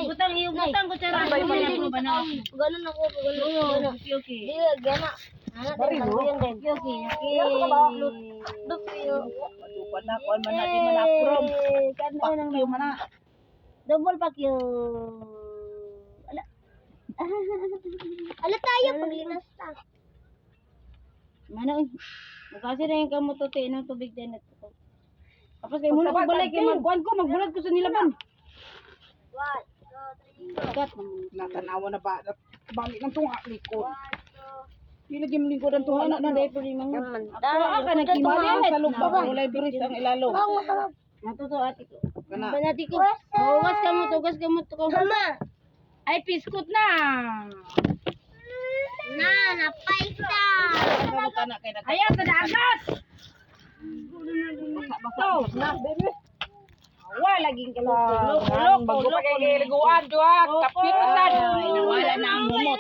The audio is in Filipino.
Butang iyo, butang ko tara. Ganun ako, ganun. Okay. Di, gana. Yan din. Okay. Padukan na ko man na di man aprom. Pakyo man na. Double pack yo. Ala tayo, paglinas ta. Mana kasi na yung kamot to ng tubig din at ito. Tapos kayo muna magbalik kayo magkuhan ko, magbulag ko sa nilaban. 1, 2, 3, Gat. Natanawa na ba? Balik ng tunga likod. Ilagay mo lingkod ang tunga na na. Dahil po rin mga. Ako ka nagkimali sa loob ba? Walay biris ang ilalo. Natuto at ito. Kana. Banati ko. Hugas ka mo to. Mama. Ay, piskot na. Na, napaisa. Ano ka na kay nagka. Ayan, sa dagat. Na, baby. Awa, laging kalulok. Bago pa kay liguan, Juan. Kapit na sad. Nawala na ang mumot.